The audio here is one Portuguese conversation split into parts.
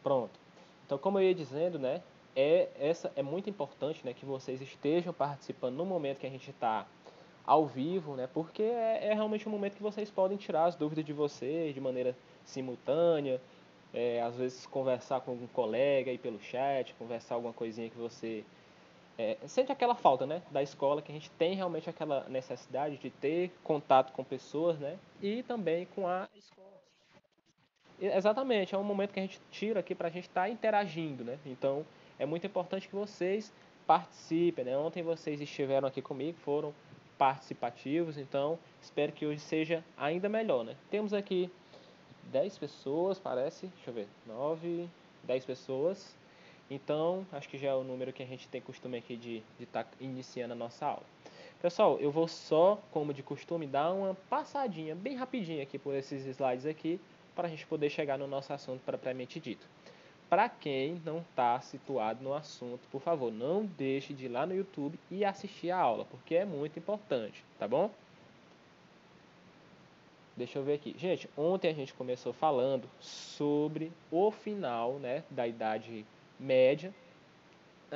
Pronto. Então, como eu ia dizendo, né, essa é muito importante, né, que vocês estejam participando no momento que a gente está ao vivo, né, porque é realmente um momento que vocês podem tirar as dúvidas de vocês de maneira simultânea, às vezes conversar com algum colega aí pelo chat, conversar alguma coisinha que você sente aquela falta, né, da escola, que a gente tem realmente aquela necessidade de ter contato com pessoas, né, e também com a escola. Exatamente, é um momento que a gente tira aqui para a gente estar interagindo, né? Então, é muito importante que vocês participem, né? Ontem vocês estiveram aqui comigo, foram participativos, então espero que hoje seja ainda melhor, né? Temos aqui 10 pessoas, parece, deixa eu ver, 9, 10 pessoas. Então, acho que já é o número que a gente tem costume aqui de estar iniciando a nossa aula. Pessoal, eu vou só, como de costume, dar uma passadinha bem rapidinha aqui por esses slides aqui, para a gente poder chegar no nosso assunto propriamente dito. Para quem não está situado no assunto, por favor, não deixe de ir lá no YouTube e assistir a aula, porque é muito importante, tá bom? Deixa eu ver aqui. Gente, ontem a gente começou falando sobre o final, né, da Idade Média.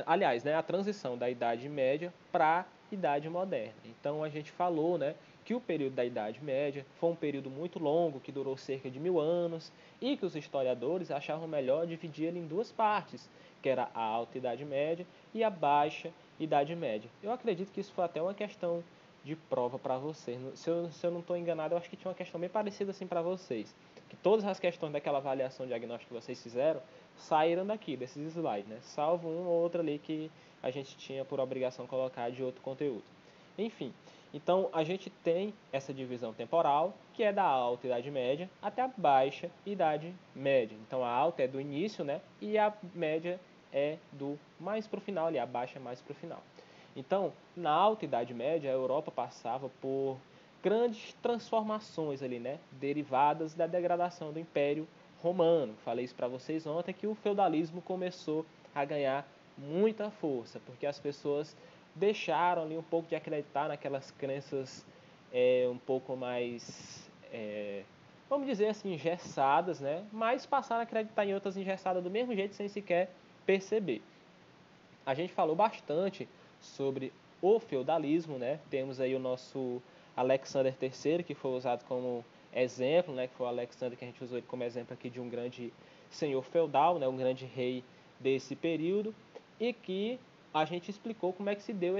Aliás, né, a transição da Idade Média para a Idade Moderna. Então a gente falou, né, que o período da Idade Média foi um período muito longo, que durou cerca de 1000 anos, e que os historiadores achavam melhor dividir ele em duas partes, que era a Alta Idade Média e a Baixa Idade Média. Eu acredito que isso foi até uma questão de prova para vocês. Se eu não estou enganado, eu acho que tinha uma questão bem parecida assim para vocês. Que todas as questões daquela avaliação diagnóstica que vocês fizeram saíram daqui, desses slides, né? Salvo um ou outro ali que a gente tinha por obrigação colocar de outro conteúdo. Enfim, então a gente tem essa divisão temporal, que é da Alta Idade Média até a Baixa Idade Média. Então a alta é do início, né? E a média é do mais para o final ali, a baixa é mais para o final. Então, na Alta Idade Média, a Europa passava por grandes transformações ali, né? Derivadas da degradação do Império Romano. Falei isso para vocês ontem, que o feudalismo começou a ganhar muita força, porque as pessoas deixaram ali um pouco de acreditar naquelas crenças um pouco mais, vamos dizer assim, engessadas, né? Mas passaram a acreditar em outras engessadas do mesmo jeito, sem sequer perceber. A gente falou bastante sobre o feudalismo, né? Temos aí o nosso Alexander III, que foi usado como exemplo, né? Que foi o Alexander que a gente usou ele como exemplo aqui de um grande senhor feudal, né? Um grande rei desse período, e que a gente explicou como é que se deu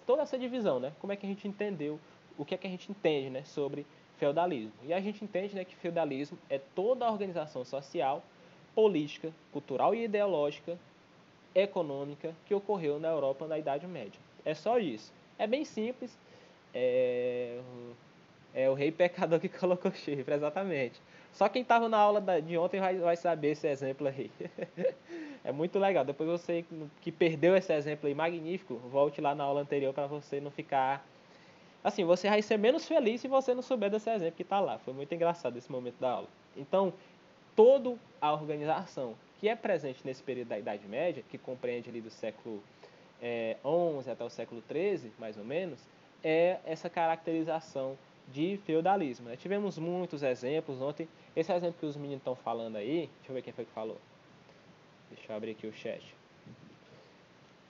toda essa divisão, né? Como é que a gente entendeu, o que é que a gente entende, né? Sobre feudalismo. E a gente entende, né, que feudalismo é toda a organização social, política, cultural e ideológica econômica que ocorreu na Europa na Idade Média. É só isso. É bem simples. É, é o rei pecador que colocou chifre, exatamente. Só quem estava na aula de ontem vai saber esse exemplo aí. É muito legal. Depois você que perdeu esse exemplo aí magnífico, volte lá na aula anterior para você não ficar. Assim, você vai ser menos feliz se você não souber desse exemplo que está lá. Foi muito engraçado esse momento da aula. Então, toda a organização que é presente nesse período da Idade Média, que compreende ali do século XI até o século XIII, mais ou menos, é essa caracterização de feudalismo. Né? Tivemos muitos exemplos ontem. Esse exemplo que os meninos estão falando aí, deixa eu ver quem foi que falou. Deixa eu abrir aqui o chat.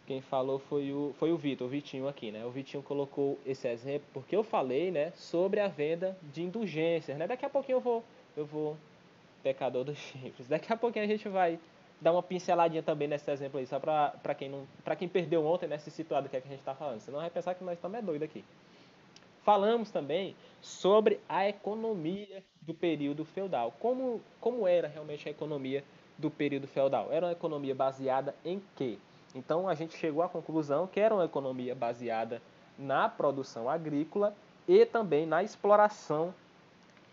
Quem falou foi o Vitor, o Vitinho aqui, né? O Vitinho colocou esse exemplo porque eu falei, né, sobre a venda de indulgências, né? Daqui a pouquinho eu vou pecador dos chifres. Daqui a pouquinho a gente vai dar uma pinceladinha também nesse exemplo aí, só pra quem perdeu ontem, né, se situar do que é que a gente tá falando. Senão vai pensar que nós estamos doidos aqui. Falamos também sobre a economia do período feudal. Como era realmente a economia do período feudal? Era uma economia baseada em quê? Então a gente chegou à conclusão que era uma economia baseada na produção agrícola e também na exploração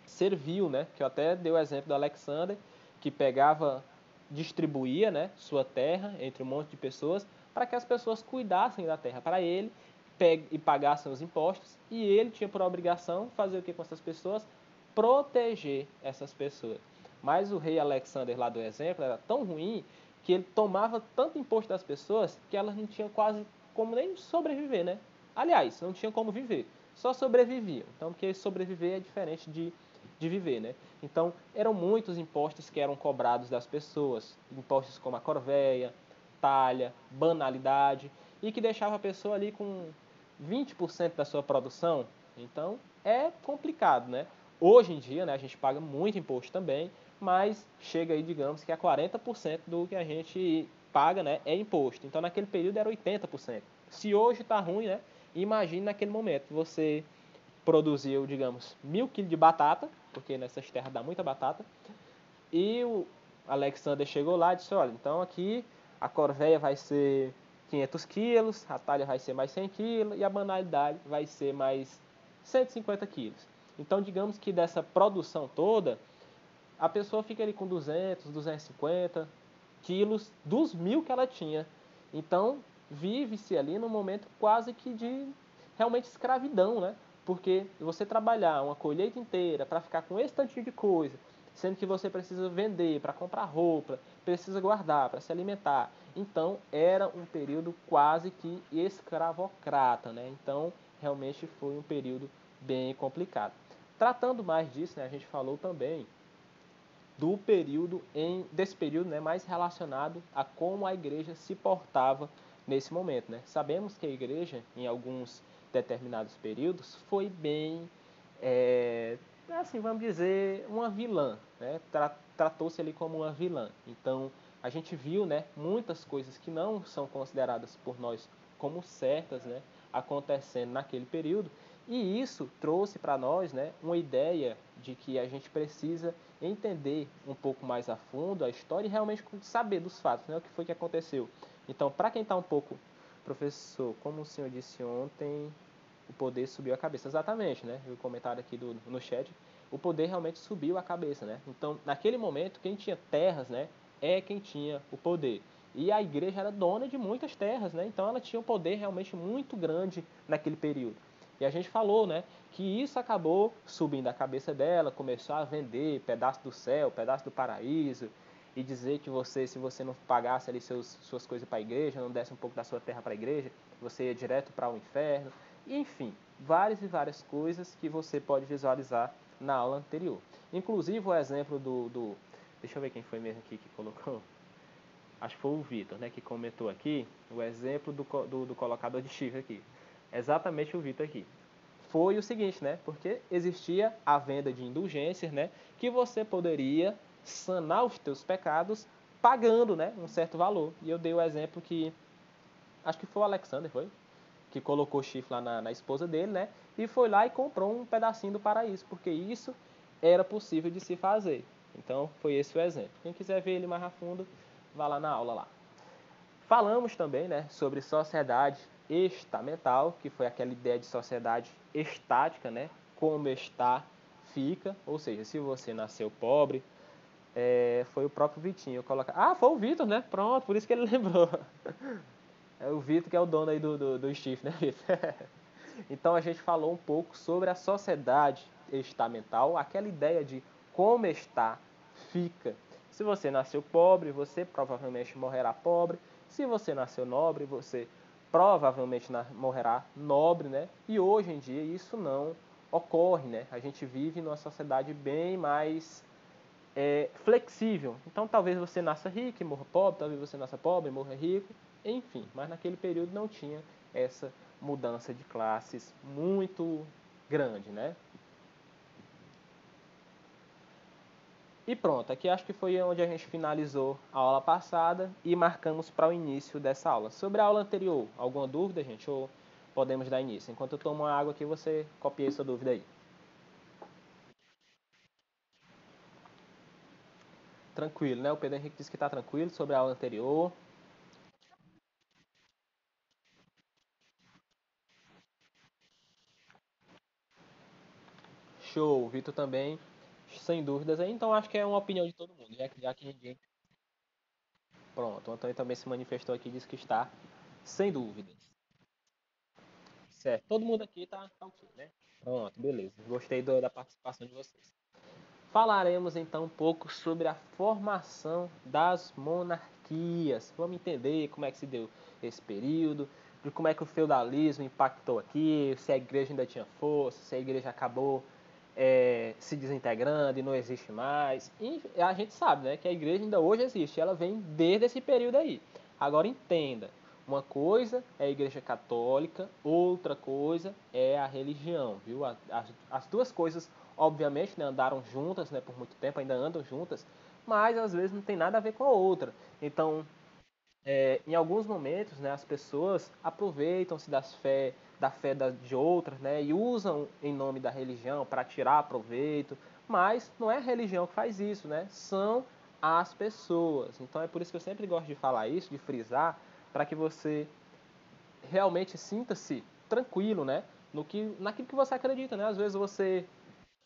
servil, né? Que eu até dei o exemplo do Alexander, que pegava, distribuía, né, sua terra entre um monte de pessoas para que as pessoas cuidassem da terra para ele e pagassem os impostos, e ele tinha por obrigação fazer o que com essas pessoas? Proteger essas pessoas. Mas o rei Alexander lá do exemplo era tão ruim que ele tomava tanto imposto das pessoas que elas não tinham quase como nem sobreviver, né? Aliás, não tinham como viver, só sobreviviam. Então, porque sobreviver é diferente de de viver, né? Então, eram muitos impostos que eram cobrados das pessoas, impostos como a corvéia, talha, banalidade, e que deixava a pessoa ali com 20% da sua produção. Então, é complicado, né? Hoje em dia, né, a gente paga muito imposto também, mas chega aí, digamos, que a 40% do que a gente paga, né, é imposto. Então, naquele período era 80%. Se hoje está ruim, né, imagine naquele momento, você produziu, digamos, 1.000 kg de batata, porque nessas terras dá muita batata, e o Alexander chegou lá e disse, olha, então aqui a corvéia vai ser 500 quilos, a talha vai ser mais 100 quilos e a banalidade vai ser mais 150 quilos. Então, digamos que dessa produção toda, a pessoa fica ali com 200, 250 quilos dos 1.000 que ela tinha. Então, vive-se ali num momento quase que de realmente escravidão, né? Porque você trabalhar uma colheita inteira para ficar com esse tanto de coisa, sendo que você precisa vender para comprar roupa, precisa guardar para se alimentar. Então, era um período quase que escravocrata, né? Então, realmente foi um período bem complicado. Tratando mais disso, né, a gente falou também desse período, né, mais relacionado a como a igreja se portava nesse momento, né? Sabemos que a igreja, em alguns determinados períodos, foi bem, assim, vamos dizer, uma vilã, né? Tratou-se ali como uma vilã. Então, a gente viu, né, muitas coisas que não são consideradas por nós como certas, né, acontecendo naquele período, e isso trouxe para nós, né, uma ideia de que a gente precisa entender um pouco mais a fundo a história e realmente saber dos fatos, né, o que foi que aconteceu. Então, para quem está um pouco, professor, como o senhor disse ontem, o poder subiu a cabeça. Exatamente, né? O comentário aqui no chat, o poder realmente subiu a cabeça, né? Então, naquele momento, quem tinha terras, né, é quem tinha o poder. E a igreja era dona de muitas terras, né? Então ela tinha um poder realmente muito grande naquele período. E a gente falou, né, que isso acabou subindo a cabeça dela, começou a vender pedaço do céu, pedaço do paraíso, e dizer que você, se você não pagasse ali suas coisas para a igreja, não desse um pouco da sua terra para a igreja, você ia direto para o inferno. Enfim, várias e várias coisas que você pode visualizar na aula anterior. Inclusive o exemplo deixa eu ver quem foi mesmo aqui que colocou. Acho que foi o Vitor, né, que comentou aqui o exemplo do colocador de chifre aqui. Exatamente o Vitor aqui. Foi o seguinte, né? Porque existia a venda de indulgências, né? Que você poderia sanar os teus pecados pagando, né? Um certo valor. E eu dei o exemplo que, acho que foi o Alexander, foi? Que colocou chifre lá na esposa dele, né? E foi lá e comprou um pedacinho do paraíso, porque isso era possível de se fazer. Então, foi esse o exemplo. Quem quiser ver ele mais a fundo, vá lá na aula lá. Falamos também, né, sobre sociedade estamental, que foi aquela ideia de sociedade estática, né? Como está, fica. Ou seja, se você nasceu pobre, foi o próprio Vitinho colocar. Ah, foi o Vitor, né? Pronto, por isso que ele lembrou. É o Vitor que é o dono aí do chifre, né, Vitor? Então a gente falou um pouco sobre a sociedade estamental, aquela ideia de como está, fica. Se você nasceu pobre, você provavelmente morrerá pobre. Se você nasceu nobre, você provavelmente morrerá nobre, né? E hoje em dia isso não ocorre, né? A gente vive numa sociedade bem mais flexível. Então talvez você nasça rico e morra pobre, talvez você nasça pobre e morra rico, enfim. Mas naquele período não tinha essa mudança de classes muito grande, né? E pronto, aqui acho que foi onde a gente finalizou a aula passada e marcamos para o início dessa aula. Sobre a aula anterior, alguma dúvida, gente? Ou podemos dar início? Enquanto eu tomo uma água aqui, você copia essa dúvida aí. Tranquilo, né? O Pedro Henrique disse que está tranquilo sobre a aula anterior. Show, o Vitor também, sem dúvidas aí. Então acho que é uma opinião de todo mundo, já que ninguém. Pronto, o Antônio também se manifestou aqui e disse que está sem dúvidas. Certo, todo mundo aqui tá ok, né? Pronto, beleza. Gostei da participação de vocês. Falaremos então um pouco sobre a formação das monarquias. Vamos entender como é que se deu esse período, de como é que o feudalismo impactou aqui, se a igreja ainda tinha força, se a igreja acabou se desintegrando e não existe mais. E a gente sabe, né, que a igreja ainda hoje existe, ela vem desde esse período aí. Agora entenda, uma coisa é a igreja católica, outra coisa é a religião, viu? As duas coisas, obviamente, né, andaram juntas, né, por muito tempo, ainda andam juntas, mas às vezes não tem nada a ver com a outra. Então, em alguns momentos, né, as pessoas aproveitam-se da fé de outras, né, e usam em nome da religião para tirar proveito, mas não é a religião que faz isso, né, são as pessoas. Então é por isso que eu sempre gosto de falar isso, de frisar, para que você realmente sinta-se tranquilo, né, naquilo que você acredita, né. Às vezes você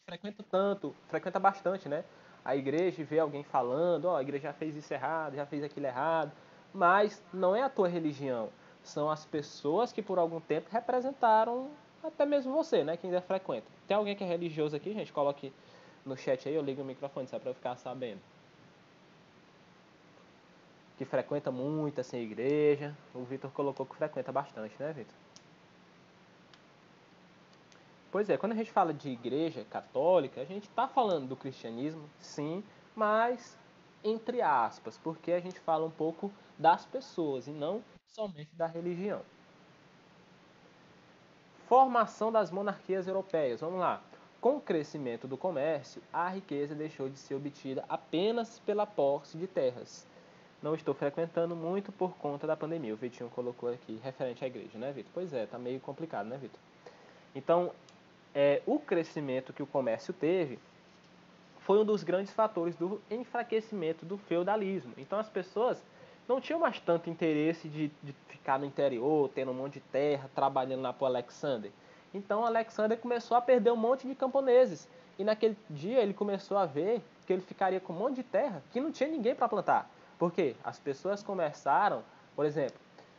frequenta bastante, né, a igreja e vê alguém falando, ó, a igreja já fez isso errado, já fez aquilo errado, mas não é a tua religião, são as pessoas que por algum tempo representaram até mesmo você, né, quem ainda frequenta. Tem alguém que é religioso aqui, gente? Coloque no chat aí, eu ligo o microfone, só para eu ficar sabendo. Que frequenta muito, assim, a igreja. O Vitor colocou que frequenta bastante, né, Vitor? Pois é, quando a gente fala de igreja católica, a gente está falando do cristianismo, sim, mas entre aspas, porque a gente fala um pouco das pessoas e não somente da religião. Formação das monarquias europeias. Vamos lá. Com o crescimento do comércio, a riqueza deixou de ser obtida apenas pela posse de terras. Não estou frequentando muito por conta da pandemia. O Vitinho colocou aqui, referente à igreja, né, Vitor? Pois é, tá meio complicado, né, Vitor? Então, o crescimento que o comércio teve foi um dos grandes fatores do enfraquecimento do feudalismo. Então as pessoas não tinham mais tanto interesse de ficar no interior, tendo um monte de terra, trabalhando lá para o Alexander. Então Alexander começou a perder um monte de camponeses. E naquele dia ele começou a ver que ele ficaria com um monte de terra que não tinha ninguém para plantar. Por quê? As pessoas começaram, por exemplo,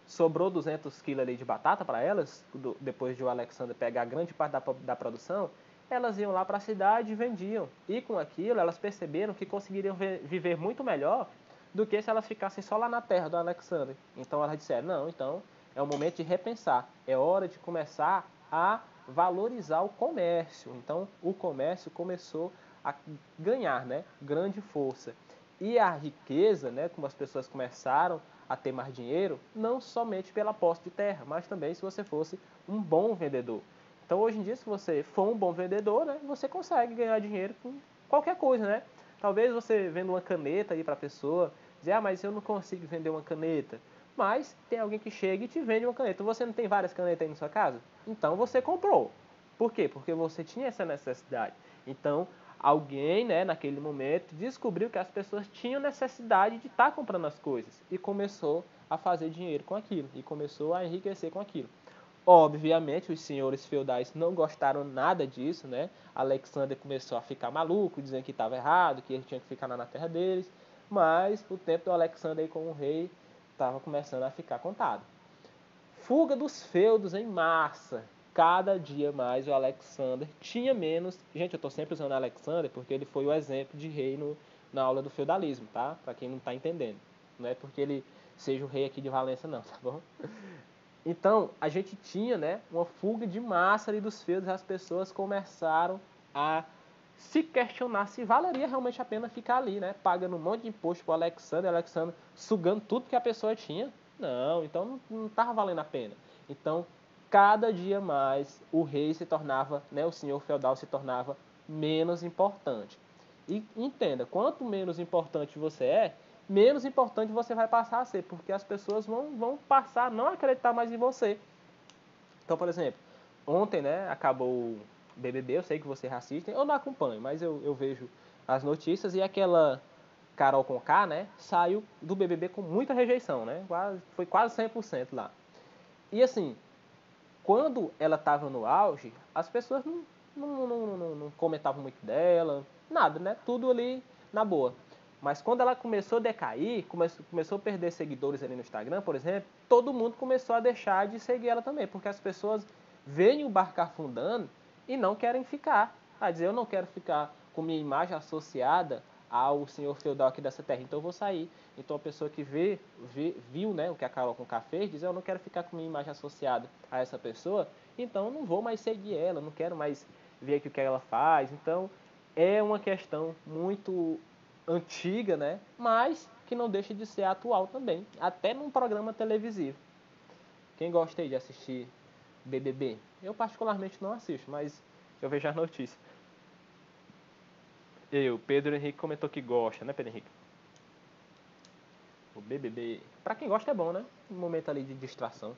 sobrou 200 quilos ali de batata para elas, depois de o Alexander pegar grande parte da produção, elas iam lá para a cidade e vendiam. E com aquilo elas perceberam que conseguiriam viver muito melhor do que se elas ficassem só lá na terra do Alexander. Então elas disseram, não, então é o momento de repensar, é hora de começar a valorizar o comércio. Então o comércio começou a ganhar, né, grande força. E a riqueza, né, como as pessoas começaram a ter mais dinheiro, não somente pela posse de terra, mas também se você fosse um bom vendedor. Então hoje em dia, se você for um bom vendedor, né, você consegue ganhar dinheiro com qualquer coisa, né? Talvez você venda uma caneta aí para a pessoa, dizer, ah, mas eu não consigo vender uma caneta. Mas tem alguém que chega e te vende uma caneta. Você não tem várias canetas aí na sua casa? Então você comprou. Por quê? Porque você tinha essa necessidade. Então, alguém, né, naquele momento, descobriu que as pessoas tinham necessidade de estar comprando as coisas e começou a fazer dinheiro com aquilo e começou a enriquecer com aquilo. Obviamente, os senhores feudais não gostaram nada disso, né? Alexander começou a ficar maluco, dizendo que estava errado, que ele tinha que ficar na terra deles, mas o tempo do Alexander aí como rei estava começando a ficar contado. Fuga dos feudos em massa. Cada dia mais o Alexander tinha menos. Gente, eu estou sempre usando Alexander porque ele foi o exemplo de rei na aula do feudalismo, tá? Para quem não está entendendo. Não é porque ele seja o rei aqui de Valença, não, tá bom? Então, a gente tinha, né, uma fuga de massa ali dos feudos e as pessoas começaram a se questionar se valeria realmente a pena ficar ali, né, pagando um monte de imposto para o Alexander sugando tudo que a pessoa tinha. Não, então não estava valendo a pena. Então, cada dia mais o rei se tornava, né, o senhor feudal se tornava menos importante. E entenda, quanto menos importante você é, menos importante você vai passar a ser, porque as pessoas vão passar a não acreditar mais em você. Então, por exemplo, ontem, né, acabou o BBB, eu sei que você assiste, eu não acompanho, mas eu vejo as notícias e aquela Carol Conká, né, saiu do BBB com muita rejeição, né, foi quase 100% lá. E assim, quando ela estava no auge, as pessoas não comentavam muito dela, nada, né? Tudo ali na boa. Mas quando ela começou a decair, começou a perder seguidores ali no Instagram, por exemplo, todo mundo começou a deixar de seguir ela também, porque as pessoas veem o barco afundando e não querem ficar. A dizer, eu não quero ficar com minha imagem associada ao senhor feudal aqui dessa terra, então eu vou sair. Então a pessoa que viu, né, o que a Carol Conká fez, diz, eu não quero ficar com minha imagem associada a essa pessoa, então eu não vou mais seguir ela, não quero mais ver aqui o que ela faz. Então, é uma questão muito antiga, né? Mas que não deixa de ser atual também, até num programa televisivo. Quem gosta aí de assistir BBB? Eu particularmente não assisto, mas eu vejo as notícias. Pedro Henrique comentou que gosta, né, Pedro Henrique? O BBB, pra quem gosta é bom, né? Um momento ali de distração.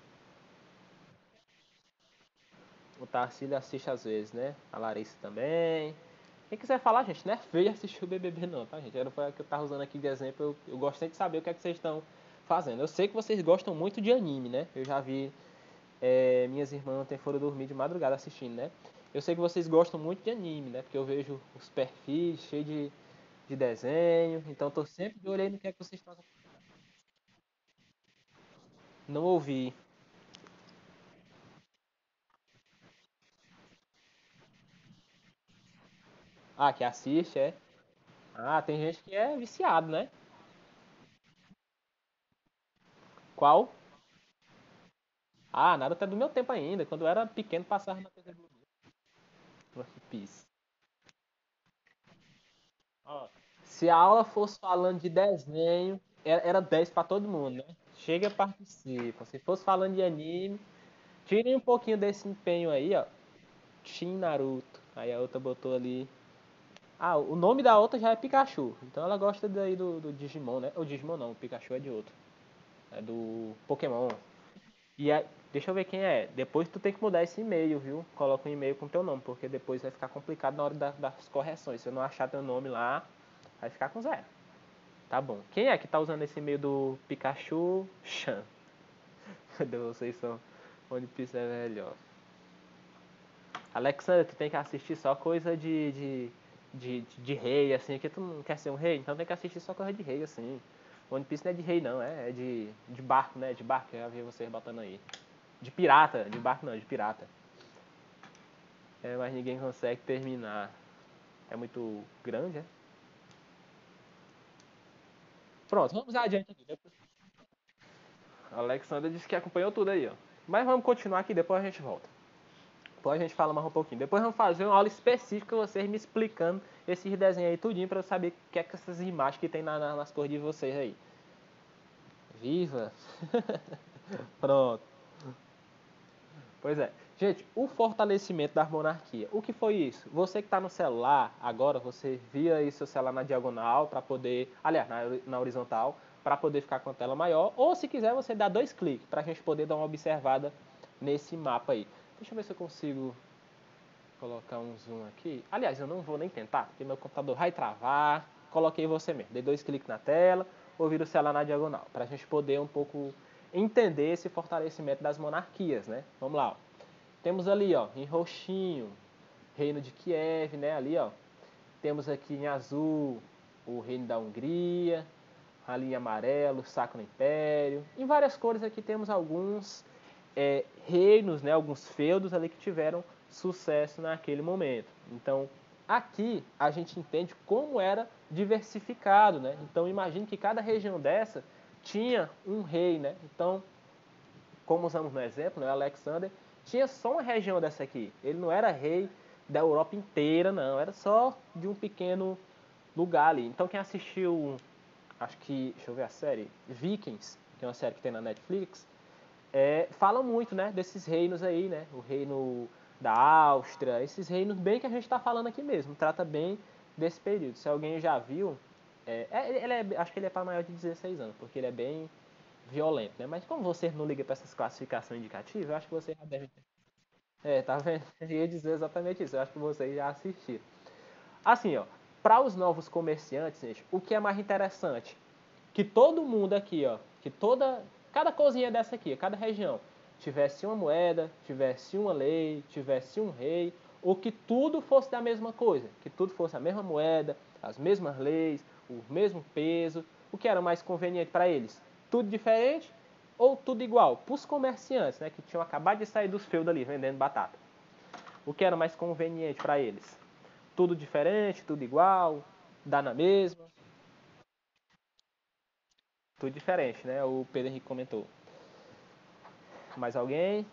O Tarcílio assiste às vezes, né? A Larissa também. Quem quiser falar, gente, não é feio assistir o BBB não, tá, gente? Era o que eu tava usando aqui de exemplo. Eu gostaria de saber o que é que vocês estão fazendo. Eu sei que vocês gostam muito de anime, né? Eu já vi minhas irmãs ontem foram dormir de madrugada assistindo, né? Eu sei que vocês gostam muito de anime, né? Porque eu vejo os perfis cheios de desenho. Então tô sempre de olho aí no que é que vocês estão. Não ouvi. Ah, que assiste, é? Ah, tem gente que é viciado, né? Qual? Ah, Naruto é do meu tempo ainda. Quando eu era pequeno, passava na TV Globo. One Piece. Ó, se a aula fosse falando de desenho, era 10 pra todo mundo, né? Chega e participa. Se fosse falando de anime, tirem um pouquinho desse empenho aí, ó. Shin Naruto. Aí a outra botou ali. Ah, o nome da outra já é Pikachu. Então ela gosta daí do Digimon, né? O Digimon não, o Pikachu é de outro. É do Pokémon. E aí, deixa eu ver quem é. Depois tu tem que mudar esse e-mail, viu? Coloca um e-mail com teu nome, porque depois vai ficar complicado na hora das correções. Se eu não achar teu nome lá, vai ficar com zero. Tá bom. Quem é que tá usando esse e-mail do Pikachu Chan? Cadê vocês são? One Piece é melhor. Alexandre, tu tem que assistir só coisa de rei, assim, que tu não quer ser um rei, então tem que assistir só coisa de rei, assim. One Piece não é de rei, não, é de barco, né? De barco, eu já vi vocês botando aí. De pirata, de barco não, de pirata. É, mas ninguém consegue terminar. É muito grande, é? Pronto, vamos adiante aqui. A Alexandra disse que acompanhou tudo aí, ó. Mas vamos continuar aqui, depois a gente volta. Depois a gente fala mais um pouquinho. Depois vamos fazer uma aula específica, vocês me explicando esses desenhos aí tudinho pra eu saber o que é que essas imagens que tem nas cores de vocês aí. Viva! Pronto. Pois é. Gente, o fortalecimento da monarquia. O que foi isso? Você que está no celular, agora você vira aí seu celular na diagonal para poder, aliás, na horizontal, para poder ficar com a tela maior. Ou se quiser, você dá 2 cliques para a gente poder dar uma observada nesse mapa aí. Deixa eu ver se eu consigo colocar um zoom aqui. Aliás, eu não vou nem tentar, porque meu computador vai travar. Coloquei você mesmo. Dei 2 cliques na tela, ou vira o celular na diagonal, para a gente poder um pouco entender esse fortalecimento das monarquias, né? Vamos lá. Ó. Temos ali, ó, em roxinho, Reino de Kiev, né? Ali, ó. Temos aqui em azul o Reino da Hungria, ali em amarelo, Sacro Império. Em várias cores aqui temos alguns reinos, né? Alguns feudos ali que tiveram sucesso naquele momento. Então, aqui a gente entende como era diversificado, né? Então, imagine que cada região dessa tinha um rei, né? Então, como usamos no exemplo, né, Alexander tinha só uma região dessa aqui. Ele não era rei da Europa inteira, não. Era só de um pequeno lugar ali. Então quem assistiu, acho que, deixa eu ver a série, Vikings, que é uma série que tem na Netflix, fala muito, né, desses reinos aí, né? O reino da Áustria, esses reinos bem que a gente está falando aqui mesmo. Trata bem desse período. Se alguém já viu, acho que ele é para maior de 16 anos, porque ele é bem violento, né? Mas como você não liga para essas classificações indicativas, eu acho que você já deve ter. Tá vendo? Eu ia dizer exatamente isso. Eu acho que vocês já assistiram. Assim, ó, para os novos comerciantes, gente, o que é mais interessante? Que todo mundo aqui, ó, que cada cozinha dessa aqui, cada região, tivesse uma moeda, tivesse uma lei, tivesse um rei, ou que tudo fosse da mesma coisa, que tudo fosse a mesma moeda, as mesmas leis, o mesmo peso, o que era mais conveniente para eles? Tudo diferente ou tudo igual? Para os comerciantes, né, que tinham acabado de sair dos feudos ali vendendo batata. O que era mais conveniente para eles? Tudo diferente, tudo igual, dá na mesma, tudo diferente, né? O Pedro Henrique comentou. Mais alguém?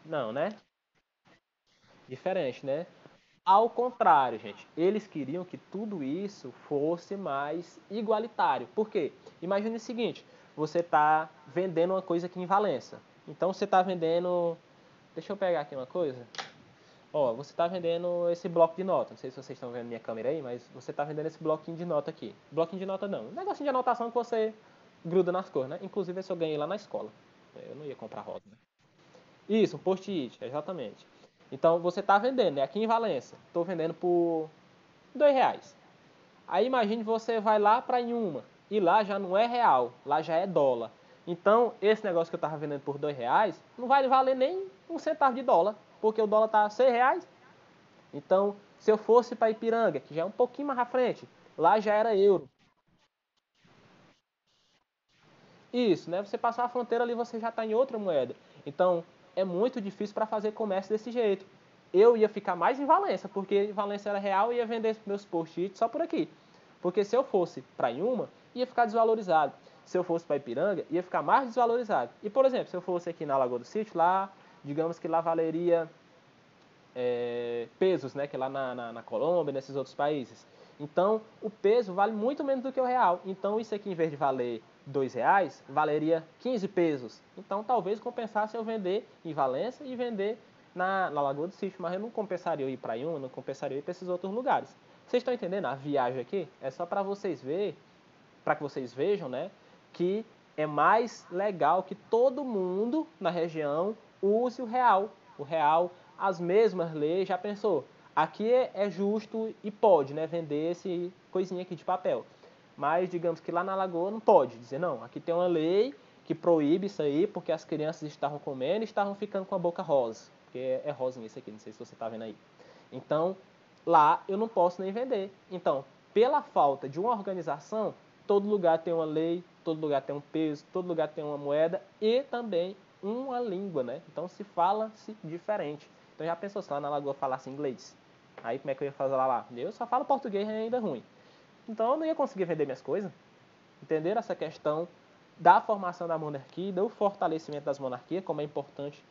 Não, né? Diferente, né? Ao contrário, gente, eles queriam que tudo isso fosse mais igualitário. Por quê? Imagine o seguinte: você está vendendo uma coisa aqui em Valença. Então você está vendendo. Deixa eu pegar aqui uma coisa. Ó, você está vendendo esse bloco de nota. Não sei se vocês estão vendo minha câmera aí, mas você está vendendo esse bloquinho de nota aqui. Bloquinho de nota não. Um negocinho de anotação que você gruda nas cores, né? Inclusive esse eu ganhei lá na escola. Eu não ia comprar rosa, né? Isso, um post-it, exatamente. Então você está vendendo, né? Aqui em Valença, estou vendendo por R$ 2. Aí imagine você vai lá para Inhuma e lá já não é real, lá já é dólar. Então esse negócio que eu estava vendendo por R$ 2 não vai valer nem um centavo de dólar, porque o dólar está R$ 6. Então se eu fosse para Ipiranga, que já é um pouquinho mais à frente, lá já era euro. Isso, né? Você passar a fronteira ali, você já está em outra moeda. Então, é muito difícil para fazer comércio desse jeito. Eu ia ficar mais em Valença, porque Valença era real e ia vender meus post-its só por aqui. Porque se eu fosse para Inhuma, ia ficar desvalorizado. Se eu fosse para Ipiranga, ia ficar mais desvalorizado. E, por exemplo, se eu fosse aqui na Lagoa do Sítio, lá, digamos que lá valeria pesos, né, que é lá na Colômbia, nesses outros países. Então, o peso vale muito menos do que o real. Então, isso aqui, em vez de valer R$ 2, valeria 15 pesos. Então, talvez compensasse eu vender em Valência e vender na Lagoa do Sítio. Mas eu não compensaria eu ir para Iuna, não compensaria eu ir para esses outros lugares. Vocês estão entendendo? A viagem aqui é só para vocês verem, para que vocês vejam, né, que é mais legal que todo mundo na região use o real, as mesmas leis. Já pensou? Aqui é justo e pode, né, vender esse coisinha aqui de papel. Mas digamos que lá na Lagoa não pode dizer não. Aqui tem uma lei que proíbe isso aí porque as crianças estavam comendo e estavam ficando com a boca rosa. Porque é rosinha isso aqui, não sei se você está vendo aí. Então, lá eu não posso nem vender. Então, pela falta de uma organização, todo lugar tem uma lei, todo lugar tem um peso, todo lugar tem uma moeda e também uma língua, né? Então se fala-se diferente. Então já pensou se lá na Lagoa falasse inglês? Aí como é que eu ia fazer lá? Eu só falo português ainda ruim. Então eu não ia conseguir vender minhas coisas. Entenderam essa questão da formação da monarquia, do fortalecimento das monarquias, como é importante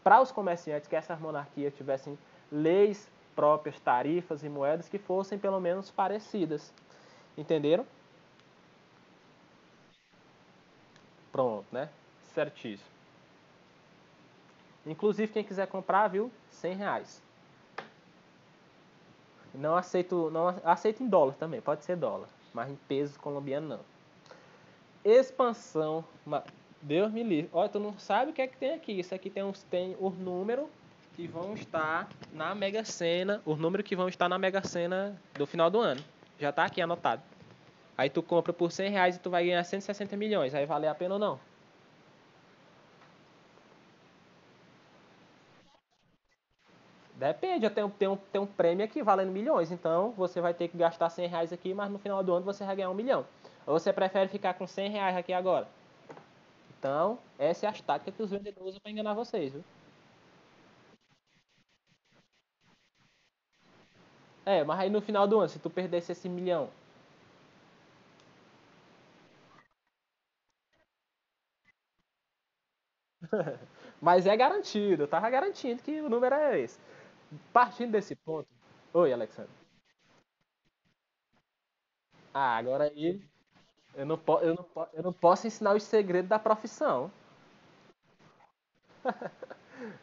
para os comerciantes que essas monarquias tivessem leis próprias, tarifas e moedas que fossem pelo menos parecidas. Entenderam? Pronto, né? Certíssimo. Inclusive, quem quiser comprar, viu? R$ 100. Não aceito, não aceito em dólar também, pode ser dólar, mas em pesos colombiano não. Expansão, Deus me livre. Olha, tu não sabe o que é que tem aqui. Isso aqui tem os números que vão estar na Mega Sena, os números que vão estar na Mega Sena do final do ano. Já tá aqui anotado. Aí tu compra por R$ 100 e tu vai ganhar 160 milhões. Aí vale a pena ou não? Depende, tem um prêmio aqui valendo milhões. Então você vai ter que gastar R$ 100 aqui, mas no final do ano você vai ganhar 1 milhão. Ou você prefere ficar com R$ 100 aqui agora? Então, essa é a tática que os vendedores usam para enganar vocês, viu? Mas aí no final do ano, se tu perdesse esse milhão. Mas é garantido, eu tava garantindo que o número é esse. Partindo desse ponto. Oi, Alexandre. Agora aí eu não posso ensinar os segredos da profissão.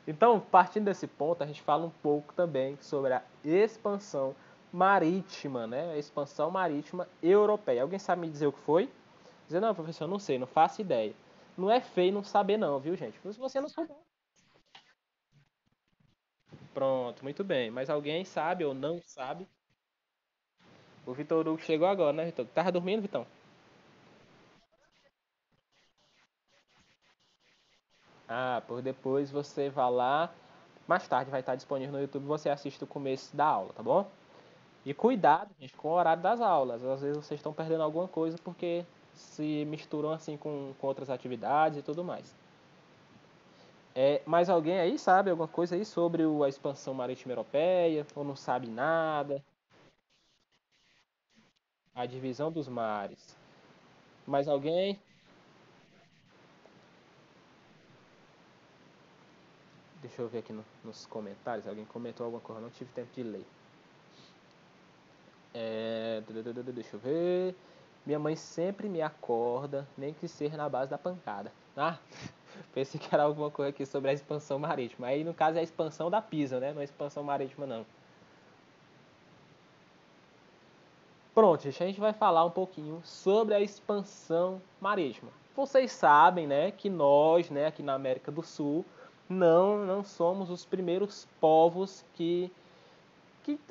Então, partindo desse ponto, a gente fala um pouco também sobre a expansão marítima, né? A expansão marítima europeia. Alguém sabe me dizer o que foi? Dizer, não, professor, eu não sei, não faço ideia. Não é feio não saber não, viu, gente? Se você não souber. Pronto, muito bem. Mas alguém sabe ou não sabe? O Vitor Hugo chegou agora, né, Vitor? Tava dormindo, Vitão? Por depois você vai lá. Mais tarde vai estar disponível no YouTube, você assiste o começo da aula, tá bom? E cuidado, gente, com o horário das aulas. Às vezes vocês estão perdendo alguma coisa porque se misturam assim com outras atividades e tudo mais. Mas alguém aí sabe alguma coisa aí sobre a expansão marítima europeia? Ou não sabe nada? A divisão dos mares. Mais alguém? Deixa eu ver aqui nos comentários. Alguém comentou alguma coisa, não tive tempo de ler. Deixa eu ver. Minha mãe sempre me acorda, nem que seja na base da pancada. Ah, pensei que era alguma coisa aqui sobre a expansão marítima. Aí, no caso, é a expansão da Pisa, né? Não é a expansão marítima, não. Pronto, gente, a gente vai falar um pouquinho sobre a expansão marítima. Vocês sabem, né, que nós, né, aqui na América do Sul, não somos os primeiros povos que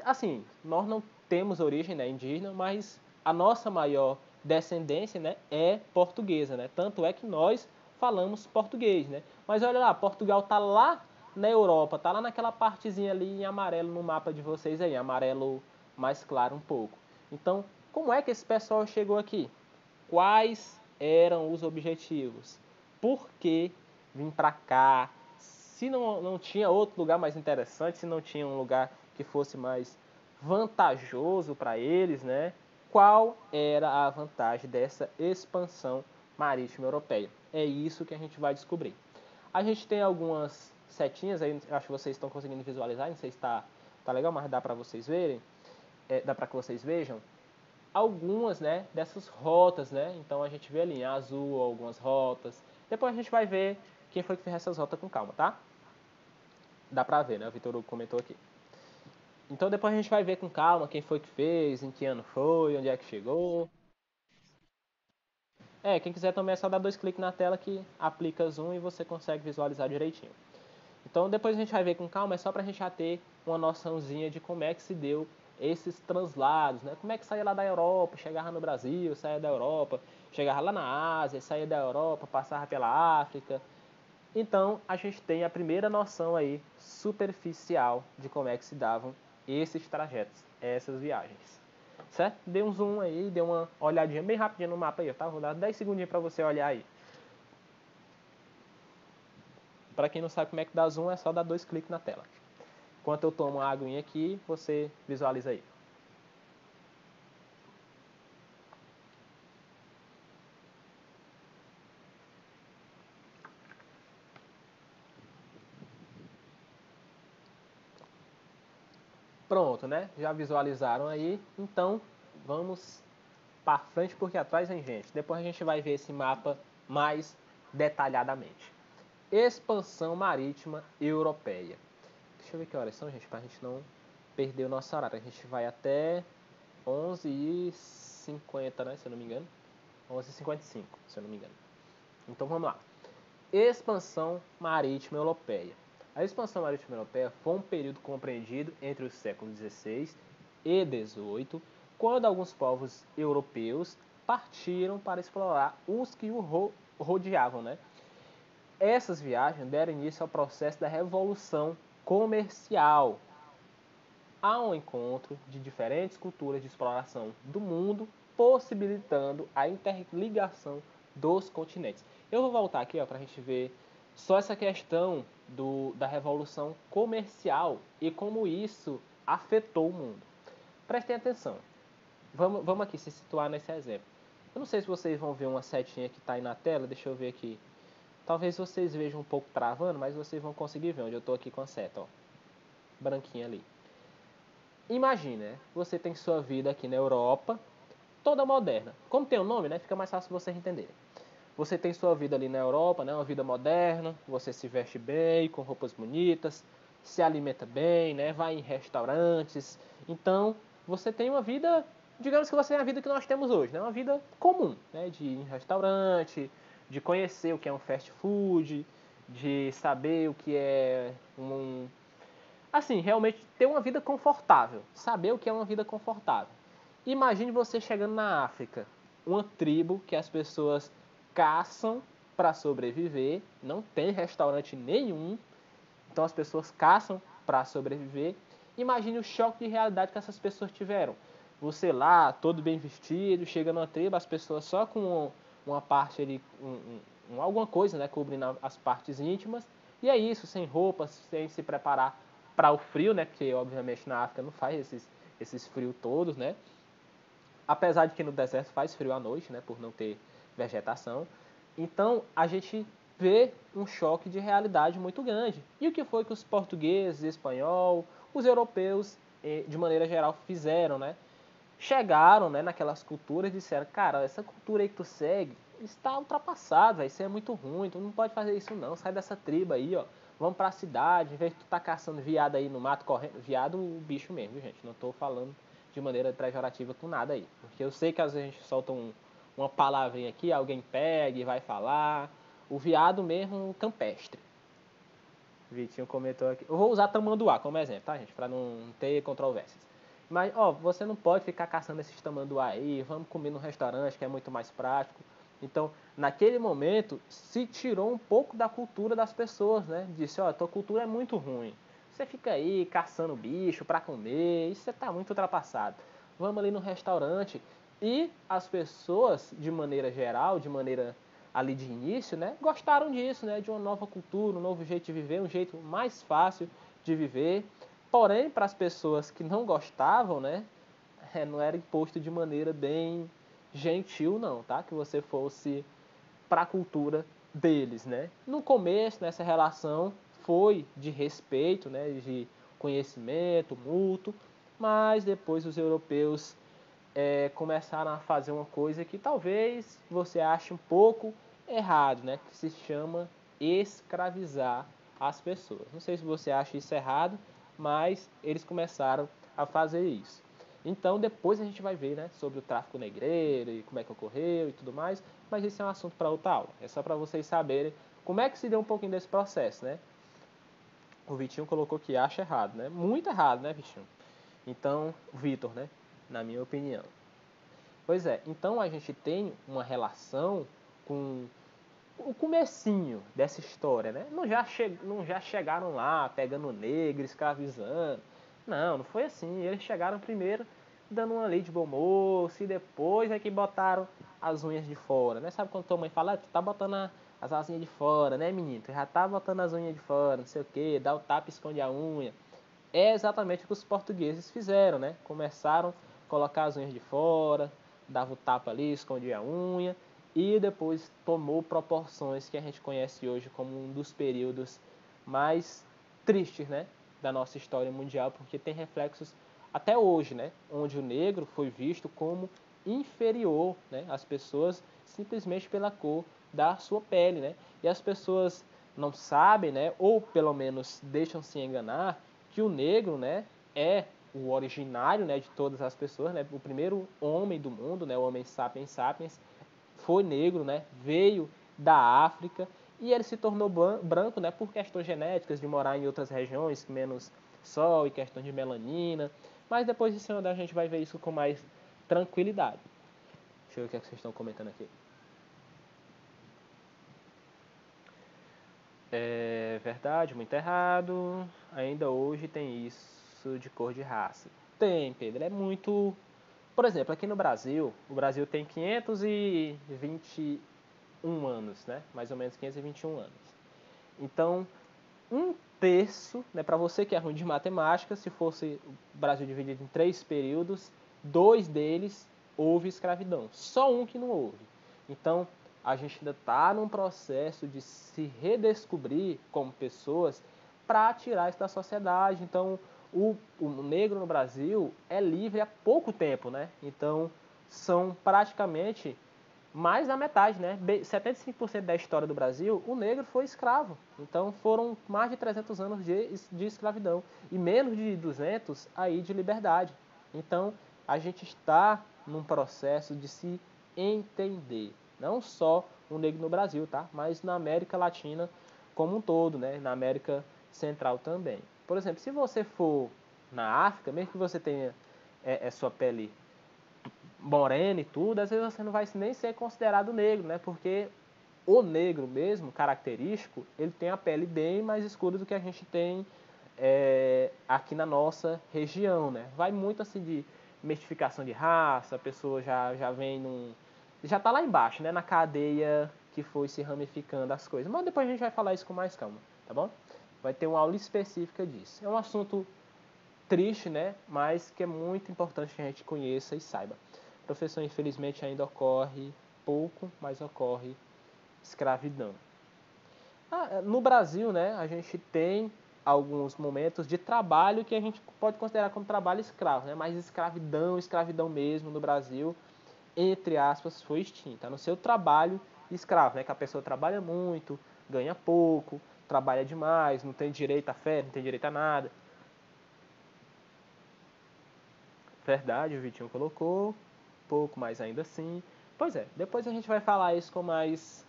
assim, nós não temos origem, né, indígena, mas a nossa maior descendência, né, é portuguesa, né? Tanto é que nós falamos português, né? Mas olha lá, Portugal tá lá na Europa, tá lá naquela partezinha ali em amarelo no mapa de vocês aí, amarelo mais claro um pouco. Então, como é que esse pessoal chegou aqui? Quais eram os objetivos? Por que vir para cá? Se não tinha outro lugar mais interessante, se não tinha um lugar que fosse mais vantajoso para eles, né? Qual era a vantagem dessa expansão marítima europeia? É isso que a gente vai descobrir. A gente tem algumas setinhas aí, acho que vocês estão conseguindo visualizar, não sei se tá legal, mas dá para vocês verem, dá para que vocês vejam algumas, né, dessas rotas, né? Então a gente vê ali em azul algumas rotas. Depois a gente vai ver quem foi que fez essas rotas com calma, tá? Dá pra ver, né? O Vitor Hugo comentou aqui. Então depois a gente vai ver com calma quem foi que fez, em que ano foi, onde é que chegou. Quem quiser também é só dar 2 cliques na tela que aplica zoom e você consegue visualizar direitinho. Então depois a gente vai ver com calma, é só pra gente já ter uma noçãozinha de como é que se deu esses translados, né? Como é que saía lá da Europa, chegava no Brasil, saía da Europa, chegava lá na Ásia, saía da Europa, passava pela África. Então a gente tem a primeira noção aí superficial de como é que se davam esses trajetos, essas viagens. Certo? Dê um zoom aí, dê uma olhadinha bem rapidinho no mapa aí, tá? Vou dar 10 segundinhos para você olhar aí. Para quem não sabe como é que dá zoom, é só dar 2 cliques na tela. Enquanto eu tomo a aguinha aqui, você visualiza aí. Pronto, né? Já visualizaram aí. Então, vamos para frente porque atrás vem gente. Depois a gente vai ver esse mapa mais detalhadamente. Expansão marítima europeia. Deixa eu ver que horas são, gente, para a gente não perder o nosso horário. A gente vai até 11h50, né? Se eu não me engano. 11h55, se eu não me engano. Então vamos lá. Expansão marítima europeia. A expansão marítima europeia foi um período compreendido entre os séculos XVI e XVIII, quando alguns povos europeus partiram para explorar os que o rodeavam, né? Essas viagens deram início ao processo da revolução comercial, ao encontro de diferentes culturas de exploração do mundo, possibilitando a interligação dos continentes. Eu vou voltar aqui para a gente ver só essa questão da revolução comercial e como isso afetou o mundo. Prestem atenção. Vamos aqui se situar nesse exemplo. Eu não sei se vocês vão ver uma setinha que está aí na tela, deixa eu ver aqui. Talvez vocês vejam um pouco travando, mas vocês vão conseguir ver onde eu estou aqui com a seta, ó. Branquinha ali. Imagine, né? Você tem sua vida aqui na Europa, toda moderna. Como tem um nome, né? Fica mais fácil vocês entenderem. Você tem sua vida ali na Europa, né? Uma vida moderna, você se veste bem, com roupas bonitas, se alimenta bem, né? Vai em restaurantes. Então, você tem uma vida, digamos que você tem a vida que nós temos hoje, né? Uma vida comum, né? De ir em restaurante, de conhecer o que é um fast food, de saber o que é assim, realmente ter uma vida confortável, saber o que é uma vida confortável. Imagine você chegando na África, uma tribo que as pessoas caçam para sobreviver, não tem restaurante nenhum, então as pessoas caçam para sobreviver. Imagine o choque de realidade que essas pessoas tiveram. Você lá, todo bem vestido, chega numa tribo, as pessoas só com uma parte ali, alguma coisa, né, cobrindo as partes íntimas, e é isso, sem roupas, sem se preparar para o frio, né, porque obviamente na África não faz esses frios todos, né, apesar de que no deserto faz frio à noite, né, por não ter vegetação. Então a gente ver um choque de realidade muito grande. E o que foi que os portugueses, espanhol, os europeus, de maneira geral, fizeram, né? Chegaram, né, naquelas culturas e disseram, cara, essa cultura aí que tu segue está ultrapassada, isso é muito ruim, tu não pode fazer isso não, sai dessa tribo aí, ó. Vamos pra cidade, em vez de tu tá caçando viado aí no mato, correndo, viado o bicho mesmo, viu, gente? Não tô falando de maneira pejorativa com nada aí. Porque eu sei que às vezes a gente solta uma palavrinha aqui, alguém pega e vai falar. O viado mesmo campestre. O Vitinho comentou aqui. Eu vou usar tamanduá como exemplo, tá, gente? Pra não ter controvérsias. Mas, ó, você não pode ficar caçando esses tamanduá aí, vamos comer no restaurante que é muito mais prático. Então, naquele momento, se tirou um pouco da cultura das pessoas, né? Disse, ó, tua cultura é muito ruim. Você fica aí caçando bicho pra comer, isso você tá muito ultrapassado. Vamos ali no restaurante. E as pessoas, de maneira geral, de maneira ali de início, né, gostaram disso, né, de uma nova cultura, um novo jeito de viver, um jeito mais fácil de viver. Porém, para as pessoas que não gostavam, né, não era imposto de maneira bem gentil, não, tá? Que você fosse para a cultura deles, né? No começo, nessa relação foi de respeito, né, de conhecimento mútuo, mas depois os europeus começaram a fazer uma coisa que talvez você ache um pouco errado, né? Que se chama escravizar as pessoas. Não sei se você acha isso errado, mas eles começaram a fazer isso. Então depois a gente vai ver, né, sobre o tráfico negreiro e como é que ocorreu e tudo mais, mas isso é um assunto para outra aula. É só para vocês saberem como é que se deu um pouquinho desse processo, né? O Vitinho colocou que acha errado, né? Muito errado, né, Vitinho? Então, Vitor, né? Na minha opinião. Pois é, então a gente tem uma relação com o comecinho dessa história, né? Não já chegaram lá pegando negro, escravizando. Não, não foi assim. Eles chegaram primeiro dando uma lei de bom moço e depois é que botaram as unhas de fora, né? Sabe quando tua mãe fala, tu tá botando as asinhas de fora, né, menino? Tu já tá botando as unhas de fora, não sei o que, dá o tapa e esconde a unha. É exatamente o que os portugueses fizeram, né? Começaram a colocar as unhas de fora, dava o tapa ali, escondia a unha, e depois tomou proporções que a gente conhece hoje como um dos períodos mais tristes, né, da nossa história mundial, porque tem reflexos até hoje, né, onde o negro foi visto como inferior, né, às pessoas simplesmente pela cor da sua pele, né? E as pessoas não sabem, né, ou pelo menos deixam se enganar que o negro, né, é o originário, né, de todas as pessoas, né? O primeiro homem do mundo, né, o homem sapiens sapiens, foi negro, né? Veio da África e ele se tornou branco, né, por questões genéticas de morar em outras regiões menos sol e questões de melanina. Mas depois disso a gente vai ver isso com mais tranquilidade. Deixa eu ver o que, é que vocês estão comentando aqui. É verdade, muito errado. Ainda hoje tem isso de cor de raça. Tem, Pedro. É muito. Por exemplo, aqui no Brasil, o Brasil tem 521 anos, né? Mais ou menos 521 anos. Então, um terço, né, para você que é ruim de matemática, se fosse o Brasil dividido em 3 períodos, 2 deles houve escravidão. Só um que não houve. Então, a gente ainda está num processo de se redescobrir como pessoas para tirar isso da sociedade. Então, o negro no Brasil é livre há pouco tempo, né? Então, são praticamente mais da metade, né? 75% da história do Brasil, o negro foi escravo. Então foram mais de 300 anos de escravidão e menos de 200 aí de liberdade. Então a gente está num processo de se entender, não só o negro no Brasil, tá? Mas na América Latina como um todo, né? Na América Central também. Por exemplo, se você for na África, mesmo que você tenha sua pele morena e tudo, às vezes você não vai nem ser considerado negro, né? Porque o negro mesmo, característico, ele tem a pele bem mais escura do que a gente tem aqui na nossa região, né? Vai muito assim de mistificação de raça, a pessoa já vem num... já tá lá embaixo, né? Na cadeia que foi se ramificando as coisas. Mas depois a gente vai falar isso com mais calma, tá bom? Vai ter uma aula específica disso. É um assunto triste, né? Mas que é muito importante que a gente conheça e saiba. Professor, infelizmente ainda ocorre pouco, mas ocorre escravidão. No Brasil, né, a gente tem alguns momentos de trabalho que a gente pode considerar como trabalho escravo, né? Mas escravidão, escravidão mesmo no Brasil, entre aspas, foi extinta. No seu trabalho escravo, né? Que a pessoa trabalha muito, ganha pouco, trabalha demais, não tem direito a férias, não tem direito a nada. Verdade, o Vitinho colocou, pouco, mas ainda assim. Pois é, depois a gente vai falar isso com mais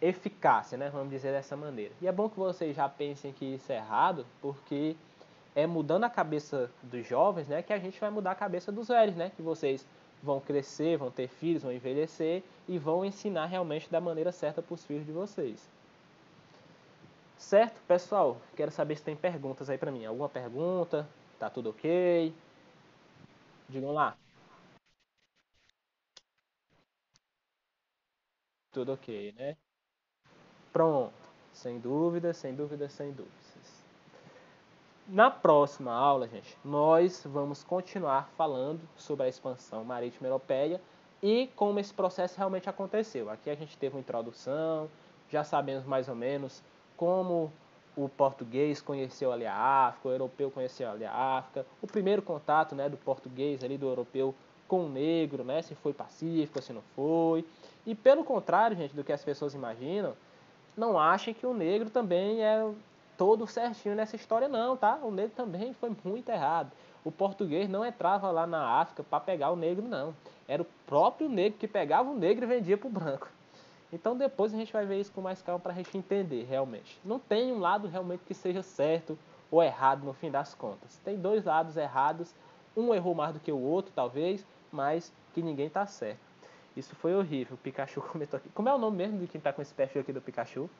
eficácia, né? Vamos dizer dessa maneira. E é bom que vocês já pensem que isso é errado, porque é mudando a cabeça dos jovens, né, que a gente vai mudar a cabeça dos velhos, né? Que vocês vão crescer, vão ter filhos, vão envelhecer e vão ensinar realmente da maneira certa para os filhos de vocês. Certo, pessoal? Quero saber se tem perguntas aí para mim. Alguma pergunta? Tá tudo ok? Digam lá. Tudo ok, né? Pronto. Sem dúvidas, sem dúvidas, sem dúvidas. Na próxima aula, gente, nós vamos continuar falando sobre a expansão marítima europeia e como esse processo realmente aconteceu. Aqui a gente teve uma introdução, já sabemos mais ou menos como o português conheceu ali a África, o europeu conheceu ali a África, o primeiro contato, né, do português ali, do europeu com o negro, né, se foi pacífico, se não foi. E pelo contrário, gente, do que as pessoas imaginam, não achem que o negro também é todo certinho nessa história não, tá? O negro também foi muito errado. O português não entrava lá na África para pegar o negro, não. Era o próprio negro que pegava o negro e vendia para o branco. Então depois a gente vai ver isso com mais calma para a gente entender realmente. Não tem um lado realmente que seja certo ou errado no fim das contas. Tem dois lados errados, um errou mais do que o outro talvez, mas que ninguém tá certo. Isso foi horrível, o Pikachu comentou aqui. Como é o nome mesmo de quem tá com esse perfil aqui do Pikachu?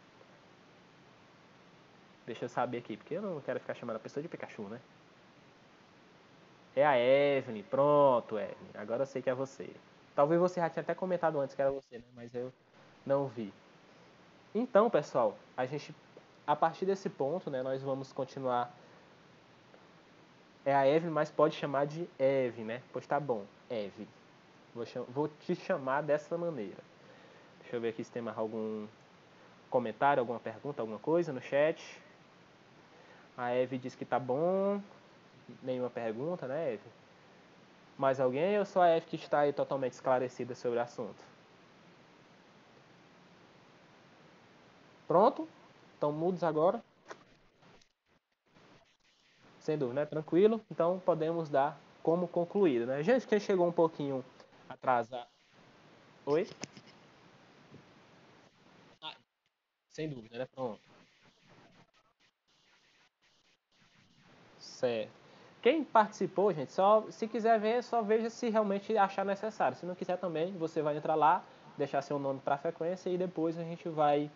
Deixa eu saber aqui, porque eu não quero ficar chamando a pessoa de Pikachu, né? É a Evelyn, pronto, Evelyn. Agora eu sei que é você. Talvez você já tinha até comentado antes que era você, né? Mas eu não vi. Então, pessoal, a partir desse ponto, né, nós vamos continuar. É a Evelyn, mas pode chamar de Eve, né? Pois tá bom, Eve. Vou te chamar dessa maneira. Deixa eu ver aqui se tem mais algum comentário, alguma pergunta, alguma coisa no chat. A Eve diz que tá bom. Nenhuma pergunta, né, Eve? Mais alguém ou só a Eve que está aí totalmente esclarecida sobre o assunto? Pronto? Estão mudos agora? Sem dúvida, né? Tranquilo? Então podemos dar como concluído, né? Gente, quem chegou um pouquinho atrasado. Oi? Ah, sem dúvida, né? Pronto. Certo. Quem participou, gente, só se quiser ver, só veja se realmente achar necessário. Se não quiser também, você vai entrar lá, deixar seu nome para a frequência e depois a gente vai.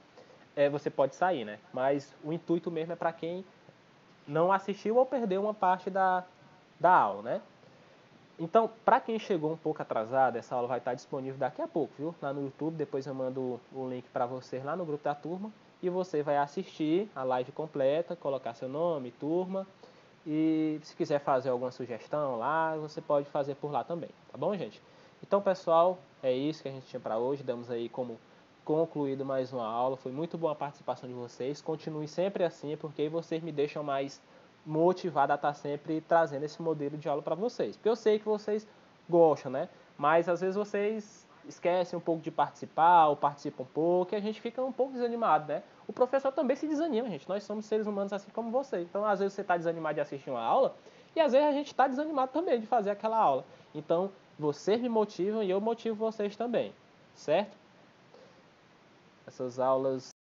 Você pode sair, né? Mas o intuito mesmo é para quem não assistiu ou perdeu uma parte da aula, né? Então, para quem chegou um pouco atrasado, essa aula vai estar disponível daqui a pouco, viu? Lá no YouTube, depois eu mando o link para vocês lá no grupo da turma e você vai assistir a live completa, colocar seu nome, turma e se quiser fazer alguma sugestão lá, você pode fazer por lá também, tá bom, gente? Então, pessoal, é isso que a gente tinha para hoje. Damos aí como concluído mais uma aula. Foi muito boa a participação de vocês. Continue sempre assim, porque aí vocês me deixam mais motivado a estar sempre trazendo esse modelo de aula para vocês. Porque eu sei que vocês gostam, né? Mas às vezes vocês esquecem um pouco de participar ou participam um pouco e a gente fica um pouco desanimado, né? O professor também se desanima, gente. Nós somos seres humanos assim como você. Então, às vezes você está desanimado de assistir uma aula e às vezes a gente está desanimado também de fazer aquela aula. Então, vocês me motivam e eu motivo vocês também, certo? Essas aulas